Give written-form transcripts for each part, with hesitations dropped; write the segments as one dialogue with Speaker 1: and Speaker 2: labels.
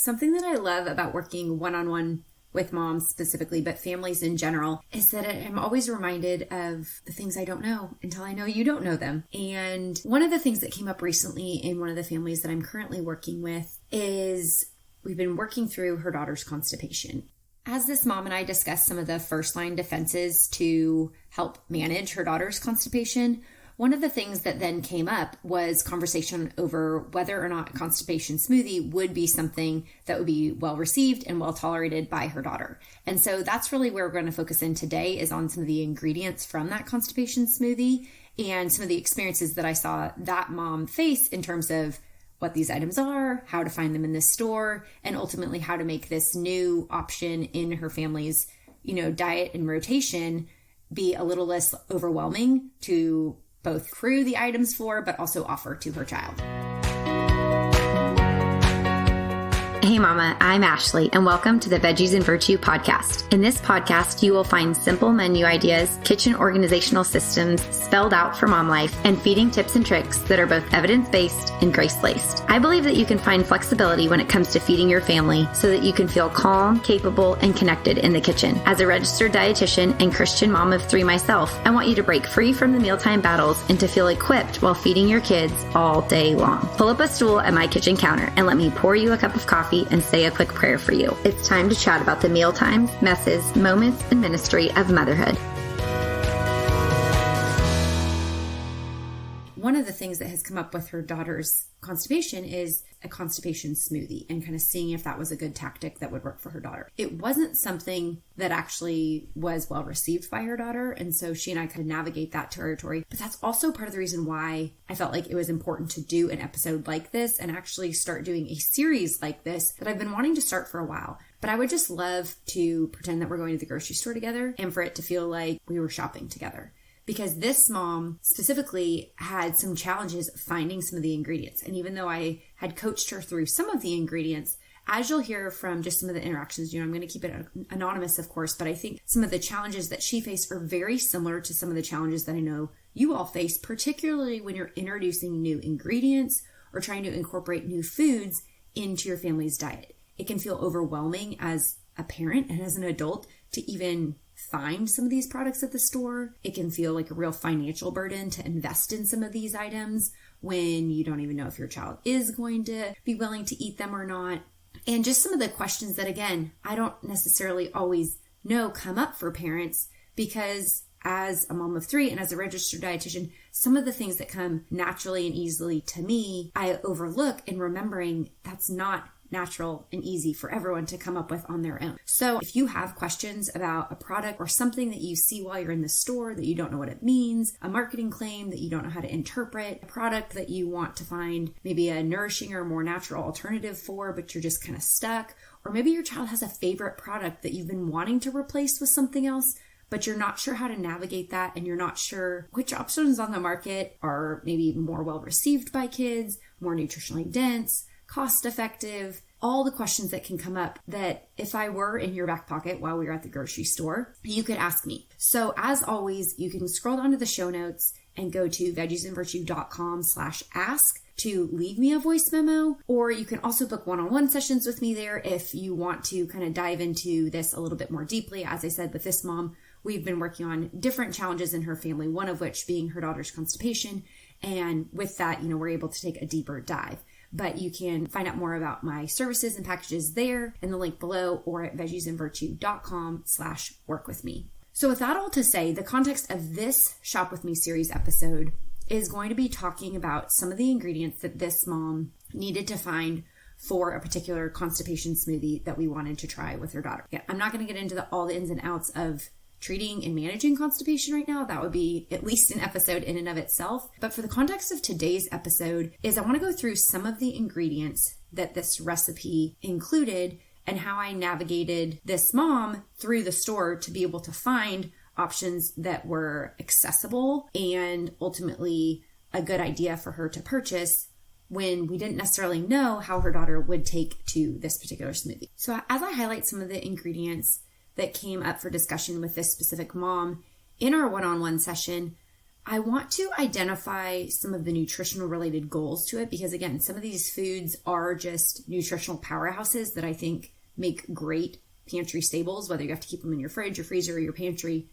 Speaker 1: Something that I love about working one-on-one with moms specifically, but families in general, is that I'm always reminded of the things I don't know until I know you don't know them. And one of the things that came up recently in one of the families that I'm currently working with is we've been working through her daughter's constipation. As this mom and I discussed some of the first line defenses to help manage her daughter's constipation, one of the things that then came up was conversation over whether or not a constipation smoothie would be something that would be well received and well tolerated by her daughter. And so that's really where we're going to focus in today, is on some of the ingredients from that constipation smoothie and some of the experiences that I saw that mom face in terms of what these items are, how to find them in the store, and ultimately how to make this new option in her family's, diet and rotation be a little less overwhelming to both crew the items for, but also offer to her child.
Speaker 2: Hey Mama, I'm Ashley, and welcome to the Veggies and Virtue podcast. In this podcast, you will find simple menu ideas, kitchen organizational systems spelled out for mom life, and feeding tips and tricks that are both evidence-based and grace-laced. I believe that you can find flexibility when it comes to feeding your family so that you can feel calm, capable, and connected in the kitchen. As a registered dietitian and Christian mom of 3 myself, I want you to break free from the mealtime battles and to feel equipped while feeding your kids all day long. Pull up a stool at my kitchen counter and let me pour you a cup of coffee and say a quick prayer for you. It's time to chat about the mealtimes, messes, moments, and ministry of motherhood.
Speaker 1: One of the things that has come up with her daughter's constipation is a constipation smoothie, and kind of seeing if that was a good tactic that would work for her daughter. It wasn't something that actually was well received by her daughter, and so she and I kind of navigate that territory. But that's also part of the reason why I felt like it was important to do an episode like this and actually start doing a series like this that I've been wanting to start for a while. But I would just love to pretend that we're going to the grocery store together and for it to feel like we were shopping together. Because this mom specifically had some challenges finding some of the ingredients. And even though I had coached her through some of the ingredients, as you'll hear from just some of the interactions, I'm going to keep it anonymous, of course, but I think some of the challenges that she faced are very similar to some of the challenges that I know you all face, particularly when you're introducing new ingredients or trying to incorporate new foods into your family's diet. It can feel overwhelming as a parent and as an adult to even find some of these products at the store. It can feel like a real financial burden to invest in some of these items when you don't even know if your child is going to be willing to eat them or not. And just some of the questions that, again, I don't necessarily always know come up for parents, because as a mom of 3 and as a registered dietitian, some of the things that come naturally and easily to me, I overlook in remembering that's not natural and easy for everyone to come up with on their own. So if you have questions about a product or something that you see while you're in the store that you don't know what it means, a marketing claim that you don't know how to interpret, a product that you want to find maybe a nourishing or more natural alternative for, but you're just kind of stuck, or maybe your child has a favorite product that you've been wanting to replace with something else, but you're not sure how to navigate that, and you're not sure which options on the market are maybe more well received by kids, more nutritionally dense, cost effective, all the questions that can come up that if I were in your back pocket while we were at the grocery store, you could ask me. So as always, you can scroll down to the show notes and go to veggiesandvirtue.com/ask to leave me a voice memo, or you can also book one-on-one sessions with me there if you want to kind of dive into this a little bit more deeply. As I said, with this mom, we've been working on different challenges in her family, one of which being her daughter's constipation. And with that, we're able to take a deeper dive. But you can find out more about my services and packages there in the link below, or at veggiesandvirtue.com/workwithme. So with that all to say, the context of this Shop With Me series episode is going to be talking about some of the ingredients that this mom needed to find for a particular constipation smoothie that we wanted to try with her daughter. Yeah, I'm not going to get into all the ins and outs of treating and managing constipation right now. That would be at least an episode in and of itself. But for the context of today's episode is I want to go through some of the ingredients that this recipe included and how I navigated this mom through the store to be able to find options that were accessible and ultimately a good idea for her to purchase when we didn't necessarily know how her daughter would take to this particular smoothie. So as I highlight some of the ingredients that came up for discussion with this specific mom in our one-on-one session, I want to identify some of the nutritional related goals to it because, again, some of these foods are just nutritional powerhouses that I think make great pantry staples, whether you have to keep them in your fridge, your freezer, or your pantry.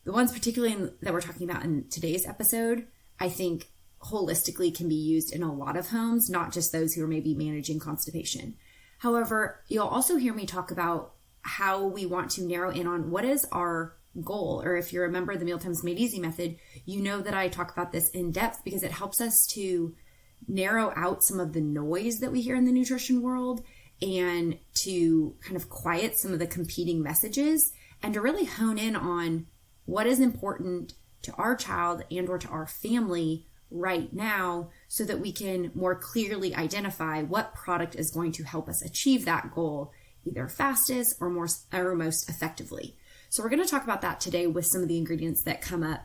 Speaker 1: The ones particularly that we're talking about in today's episode, I think holistically can be used in a lot of homes, not just those who are maybe managing constipation. However, you'll also hear me talk about how we want to narrow in on what is our goal, or if you're a member of the Mealtimes Made Easy method, you know that I talk about this in depth because it helps us to narrow out some of the noise that we hear in the nutrition world and to kind of quiet some of the competing messages and to really hone in on what is important to our child and or to our family right now so that we can more clearly identify what product is going to help us achieve that goal either fastest or most effectively. So we're going to talk about that today with some of the ingredients that come up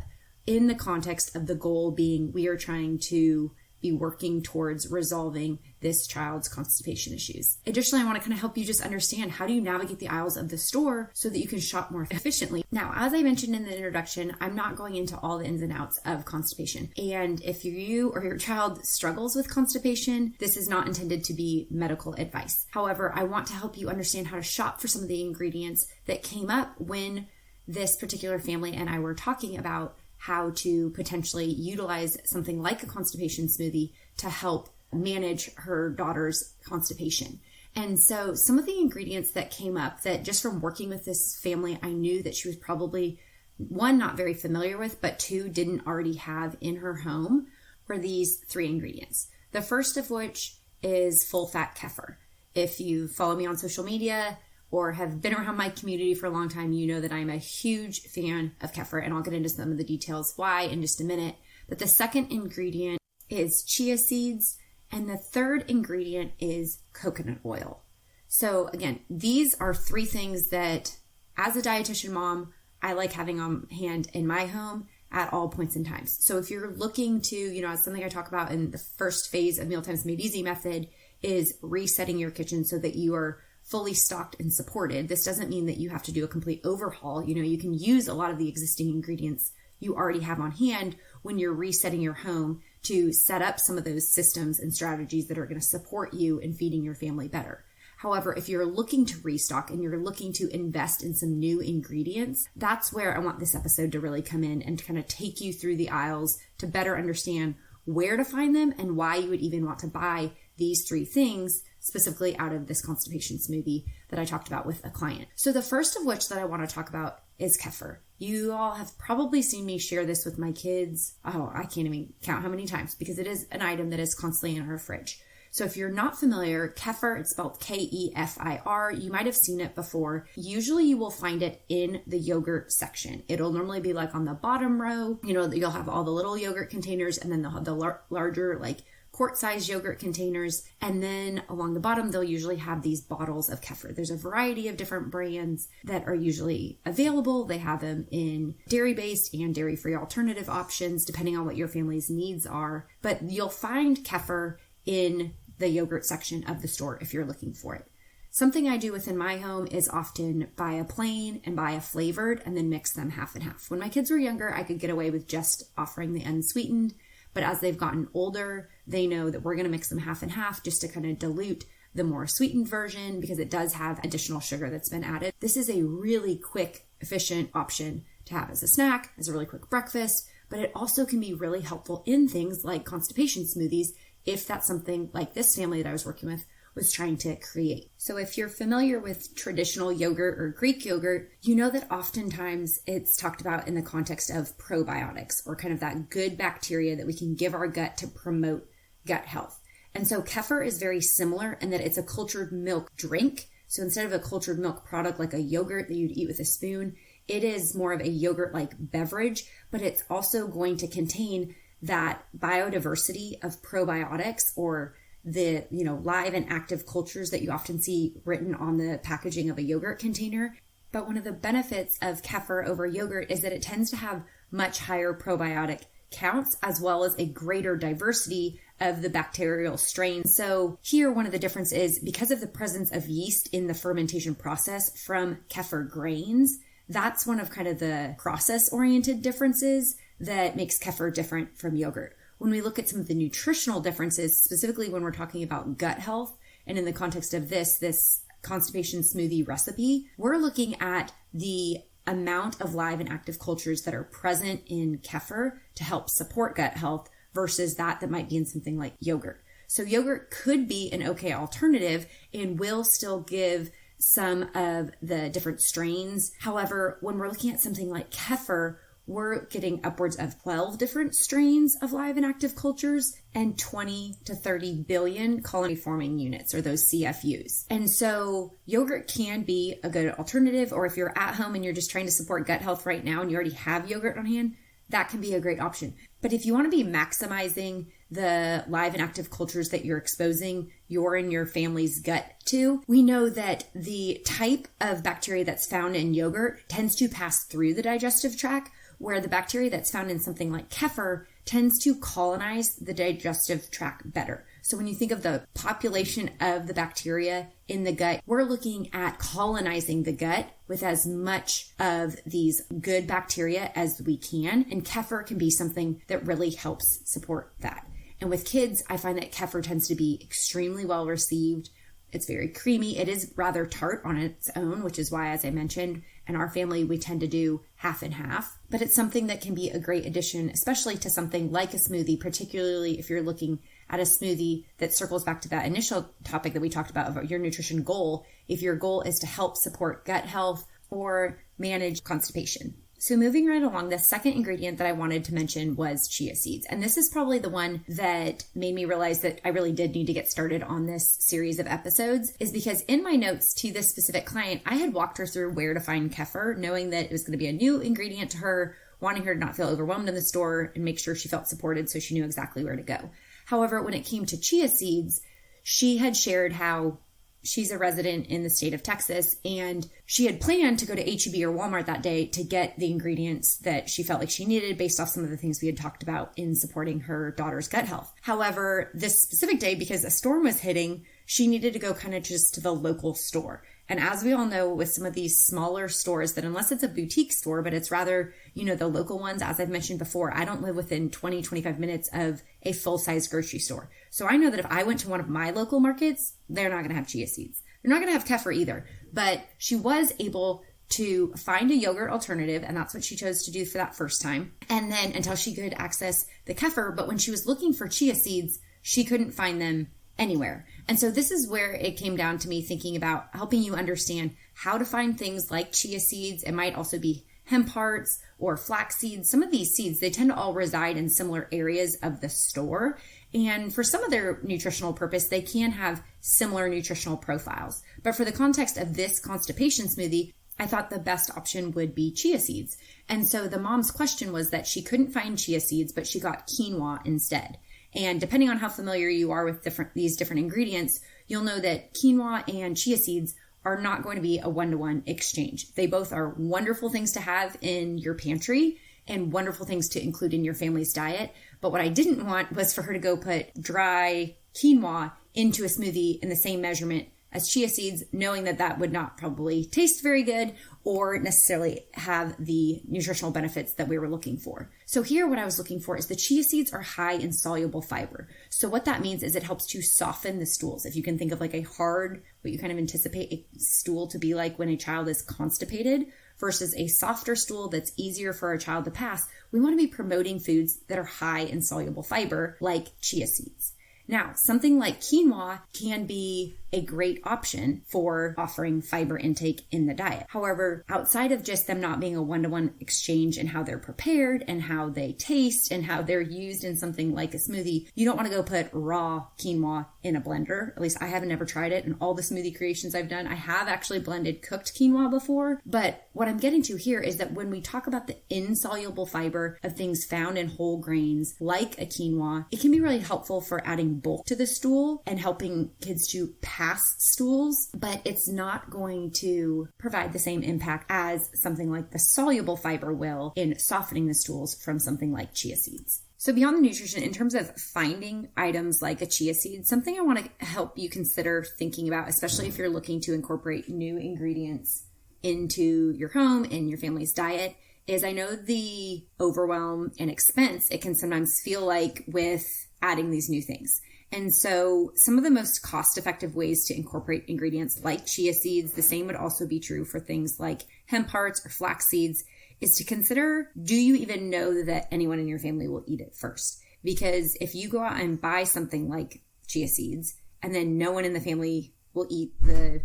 Speaker 1: in the context of the goal being we are trying to be working towards resolving this child's constipation issues. Additionally, I want to kind of help you just understand how do you navigate the aisles of the store so that you can shop more efficiently. Now, as I mentioned in the introduction, I'm not going into all the ins and outs of constipation. And if you or your child struggles with constipation, this is not intended to be medical advice. However, I want to help you understand how to shop for some of the ingredients that came up when this particular family and I were talking about how to potentially utilize something like a constipation smoothie to help manage her daughter's constipation. And so some of the ingredients that came up that just from working with this family, I knew that she was probably, one, not very familiar with, but two, didn't already have in her home were these three ingredients. The first of which is full-fat kefir. If you follow me on social media or have been around my community for a long time, you know that I'm a huge fan of kefir, and I'll get into some of the details why in just a minute. But the second ingredient is chia seeds, and the third ingredient is coconut oil. So again, these are three things that as a dietitian mom, I like having on hand in my home at all points in times. So if you're looking to, as something I talk about in the first phase of Mealtimes Made Easy method is resetting your kitchen so that you are fully stocked and supported. This doesn't mean that you have to do a complete overhaul. You can use a lot of the existing ingredients you already have on hand when you're resetting your home to set up some of those systems and strategies that are going to support you in feeding your family better. However, if you're looking to restock and you're looking to invest in some new ingredients, that's where I want this episode to really come in and to kind of take you through the aisles to better understand where to find them and why you would even want to buy these three things specifically out of this constipation smoothie that I talked about with a client. So the first of which that I want to talk about is kefir. You all have probably seen me share this with my kids. Oh, I can't even count how many times because it is an item that is constantly in our fridge. So if you're not familiar, kefir, it's spelled K-E-F-I-R. You might have seen it before. Usually you will find it in the yogurt section. It'll normally be like on the bottom row. You'll have all the little yogurt containers and then they'll have the larger like quart-sized yogurt containers. And then along the bottom, they'll usually have these bottles of kefir. There's a variety of different brands that are usually available. They have them in dairy-based and dairy-free alternative options, depending on what your family's needs are. But you'll find kefir in the yogurt section of the store if you're looking for it. Something I do within my home is often buy a plain and buy a flavored and then mix them half and half. When my kids were younger, I could get away with just offering the unsweetened. But as they've gotten older, they know that we're going to mix them half and half just to kind of dilute the more sweetened version because it does have additional sugar that's been added. This is a really quick, efficient option to have as a snack, as a really quick breakfast, but it also can be really helpful in things like constipation smoothies if that's something like this family that I was working with was trying to create. So if you're familiar with traditional yogurt or Greek yogurt, you know that oftentimes it's talked about in the context of probiotics or kind of that good bacteria that we can give our gut to promote gut health. And so kefir is very similar in that it's a cultured milk drink. So instead of a cultured milk product like a yogurt that you'd eat with a spoon, it is more of a yogurt-like beverage, but it's also going to contain that biodiversity of probiotics or the live and active cultures that you often see written on the packaging of a yogurt container. But one of the benefits of kefir over yogurt is that it tends to have much higher probiotic counts as well as a greater diversity of the bacterial strains. So here one of the differences is because of the presence of yeast in the fermentation process from kefir grains. That's one of kind of the process-oriented differences that makes kefir different from yogurt. When we look at some of the nutritional differences, specifically when we're talking about gut health, and in the context of this constipation smoothie recipe, we're looking at the amount of live and active cultures that are present in kefir to help support gut health versus that might be in something like yogurt. So yogurt could be an okay alternative and will still give some of the different strains. However, when we're looking at something like kefir, we're getting upwards of 12 different strains of live and active cultures and 20 to 30 billion colony forming units, or those CFUs. And so yogurt can be a good alternative, or if you're at home and you're just trying to support gut health right now and you already have yogurt on hand, that can be a great option. But if you want to be maximizing the live and active cultures that you're exposing your and your family's gut to, we know that the type of bacteria that's found in yogurt tends to pass through the digestive tract, where the bacteria that's found in something like kefir tends to colonize the digestive tract better. So when you think of the population of the bacteria in the gut, we're looking at colonizing the gut with as much of these good bacteria as we can. And kefir can be something that really helps support that. And with kids, I find that kefir tends to be extremely well received. It's very creamy. It is rather tart on its own, which is why, as I mentioned, in our family, we tend to do half and half. But it's something that can be a great addition, especially to something like a smoothie, particularly if you're looking at a smoothie that circles back to that initial topic that we talked about your nutrition goal. If your goal is to help support gut health or manage constipation. So moving right along, the second ingredient that I wanted to mention was chia seeds. And this is probably the one that made me realize that I really did need to get started on this series of episodes, is because in my notes to this specific client, I had walked her through where to find kefir, knowing that it was going to be a new ingredient to her, wanting her to not feel overwhelmed in the store and make sure she felt supported so she knew exactly where to go. However, when it came to chia seeds, she had shared how she's a resident in the state of Texas, and she had planned to go to H-E-B or Walmart that day to get the ingredients that she felt like she needed based off some of the things we had talked about in supporting her daughter's gut health. However, this specific day, because a storm was hitting, she needed to go kind of just to the local store. And as we all know, with some of these smaller stores, that unless it's a boutique store, but it's rather, the local ones, as I've mentioned before, I don't live within 20, 25 minutes of a full-size grocery store. So I know that if I went to one of my local markets, they're not going to have chia seeds. They're not going to have kefir either. But she was able to find a yogurt alternative, and that's what she chose to do for that first time. And then until she could access the kefir, but when she was looking for chia seeds, she couldn't find them anywhere. And so this is where it came down to me thinking about helping you understand how to find things like chia seeds. It might also be hemp hearts or flax seeds. Some of these seeds, they tend to all reside in similar areas of the store. And for some of their nutritional purpose, they can have similar nutritional profiles. But for the context of this constipation smoothie, I thought the best option would be chia seeds. And so the mom's question was that she couldn't find chia seeds, but she got quinoa instead. And depending on how familiar you are with these different ingredients, you'll know that quinoa and chia seeds are not going to be a one-to-one exchange. They both are wonderful things to have in your pantry and wonderful things to include in your family's diet. But what I didn't want was for her to go put dry quinoa into a smoothie in the same measurement as chia seeds, knowing that that would not probably taste very good or necessarily have the nutritional benefits that we were looking for. So here what I was looking for is the chia seeds are high in soluble fiber. So what that means is it helps to soften the stools. If you can think of like a hard, what you kind of anticipate a stool to be like when a child is constipated versus a softer stool that's easier for a child to pass, we want to be promoting foods that are high in soluble fiber like chia seeds. Now, something like quinoa can be a great option for offering fiber intake in the diet. However, outside of just them not being a one-to-one exchange in how they're prepared and how they taste and how they're used in something like a smoothie, you don't want to go put raw quinoa in a blender. At least I haven't ever tried it. In all the smoothie creations I've done, I have actually blended cooked quinoa before. But what I'm getting to here is that when we talk about the insoluble fiber of things found in whole grains like a quinoa, it can be really helpful for adding bulk to the stool and helping kids to pass stools, but it's not going to provide the same impact as something like the soluble fiber will in softening the stools from something like chia seeds. So beyond the nutrition, in terms of finding items like a chia seed, something I want to help you consider thinking about, especially if you're looking to incorporate new ingredients into your home and your family's diet, is I know the overwhelm and expense it can sometimes feel like with adding these new things. And so some of the most cost-effective ways to incorporate ingredients like chia seeds, the same would also be true for things like hemp hearts or flax seeds, is to consider, do you even know that anyone in your family will eat it first? Because if you go out and buy something like chia seeds and then no one in the family will eat the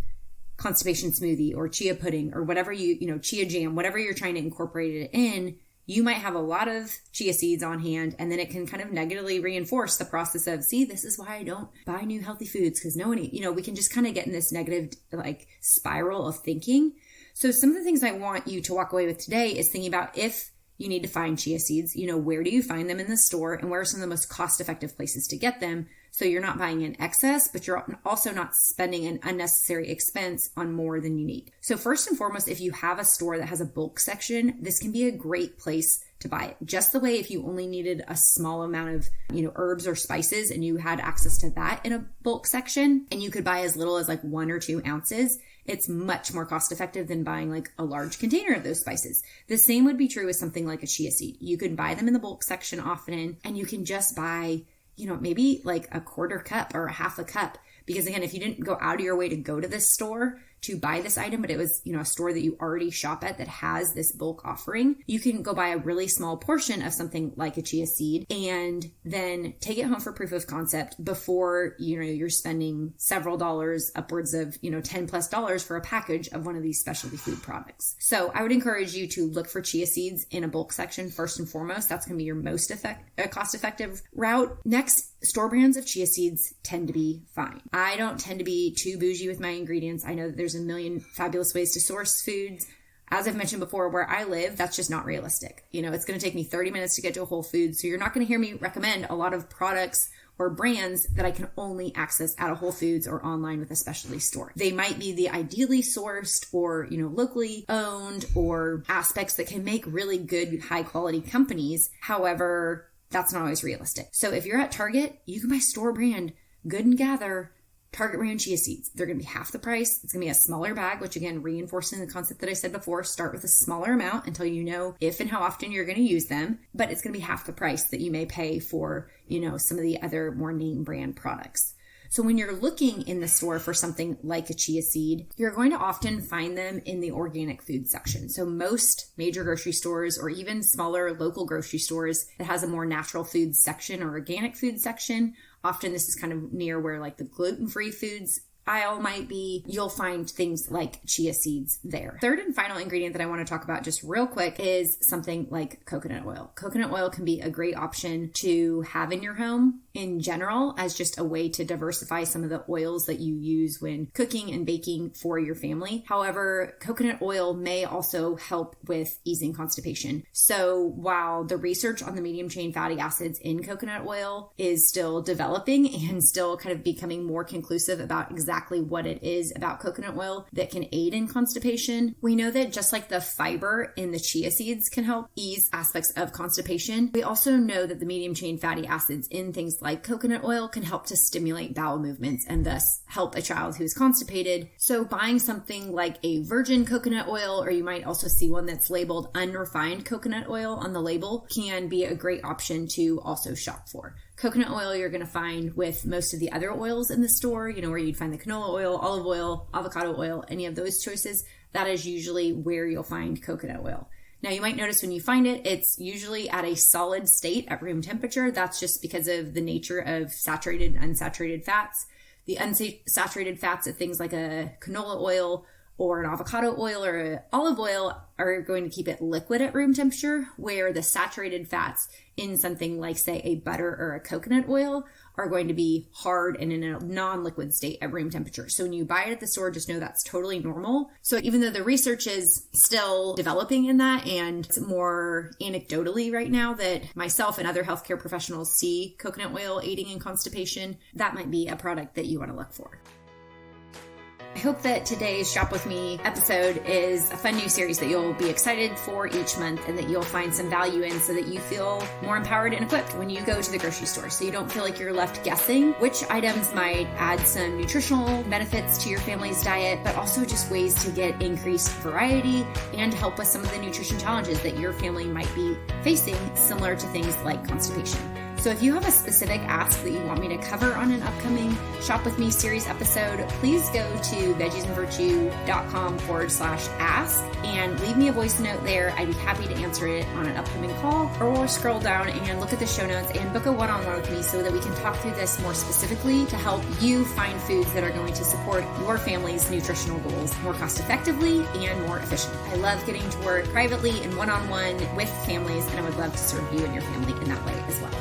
Speaker 1: constipation smoothie or chia pudding or whatever chia jam, whatever you're trying to incorporate it in, you might have a lot of chia seeds on hand, and then it can kind of negatively reinforce the process of, see, this is why I don't buy new healthy foods, because no one we can just kind of get in this negative spiral of thinking. So some of the things I want you to walk away with today is thinking about, if you need to find chia seeds, where do you find them in the store, and where are some of the most cost-effective places to get them? So you're not buying in excess, but you're also not spending an unnecessary expense on more than you need. So first and foremost, if you have a store that has a bulk section, this can be a great place to buy it. Just the way if you only needed a small amount of, herbs or spices and you had access to that in a bulk section, and you could buy as little as 1 or 2 ounces, it's much more cost effective than buying a large container of those spices. The same would be true with something like a chia seed. You could buy them in the bulk section often, and you can just buy maybe a quarter cup or a half a cup. Because again, if you didn't go out of your way to go to this store to buy this item, but it was, a store that you already shop at that has this bulk offering, you can go buy a really small portion of something like a chia seed and then take it home for proof of concept before, you're spending several dollars, upwards of, $10+ for a package of one of these specialty food products. So I would encourage you to look for chia seeds in a bulk section first and foremost. That's going to be your most cost-effective route. Next, store brands of chia seeds tend to be fine. I don't tend to be too bougie with my ingredients. I know that there's a million fabulous ways to source foods. As I've mentioned before, where I live, that's just not realistic. It's going to take me 30 minutes to get to a Whole Foods. So you're not going to hear me recommend a lot of products or brands that I can only access at a Whole Foods or online with a specialty store. They might be the ideally sourced or, locally owned, or aspects that can make really good, high quality companies. However, that's not always realistic. So if you're at Target, you can buy store brand Good and Gather Target brand chia seeds. They're going to be half the price. It's going to be a smaller bag, which again, reinforcing the concept that I said before, start with a smaller amount until you know if and how often you're going to use them, but it's going to be half the price that you may pay for, some of the other more name brand products. So when you're looking in the store for something like a chia seed, you're going to often find them in the organic food section. So most major grocery stores, or even smaller local grocery stores that has a more natural food section or organic food section, often this is kind of near where the gluten-free foods aisle might be, you'll find things like chia seeds there. Third and final ingredient that I want to talk about just real quick is something like coconut oil. Coconut oil can be a great option to have in your home in general as just a way to diversify some of the oils that you use when cooking and baking for your family. However, coconut oil may also help with easing constipation. So while the research on the medium chain fatty acids in coconut oil is still developing and still kind of becoming more conclusive about exactly what it is about coconut oil that can aid in constipation, we know that just like the fiber in the chia seeds can help ease aspects of constipation, we also know that the medium chain fatty acids in things like coconut oil can help to stimulate bowel movements and thus help a child who's constipated. So buying something like a virgin coconut oil, or you might also see one that's labeled unrefined coconut oil on the label, can be a great option to also shop for. Coconut oil you're going to find with most of the other oils in the store, where you'd find the canola oil, olive oil, avocado oil, any of those choices. That is usually where you'll find coconut oil. Now you might notice when you find it, it's usually at a solid state at room temperature. That's just because of the nature of saturated and unsaturated fats. The unsaturated fats of things like a canola oil or an avocado oil or an olive oil are going to keep it liquid at room temperature, where the saturated fats in something like, say, a butter or a coconut oil are going to be hard and in a non-liquid state at room temperature. So when you buy it at the store, just know that's totally normal. So even though the research is still developing in that, and it's more anecdotally right now that myself and other healthcare professionals see coconut oil aiding in constipation, that might be a product that you want to look for. I hope that today's Shop With Me episode is a fun new series that you'll be excited for each month and that you'll find some value in so that you feel more empowered and equipped when you go to the grocery store. So you don't feel like you're left guessing which items might add some nutritional benefits to your family's diet, but also just ways to get increased variety and help with some of the nutrition challenges that your family might be facing, similar to things like constipation. So if you have a specific ask that you want me to cover on an upcoming Shop With Me series episode, please go to veggiesandvirtue.com/ask and leave me a voice note there. I'd be happy to answer it on an upcoming call, or scroll down and look at the show notes and book a one-on-one with me so that we can talk through this more specifically to help you find foods that are going to support your family's nutritional goals more cost effectively and more efficiently. I love getting to work privately and one-on-one with families, and I would love to serve you and your family in that way as well.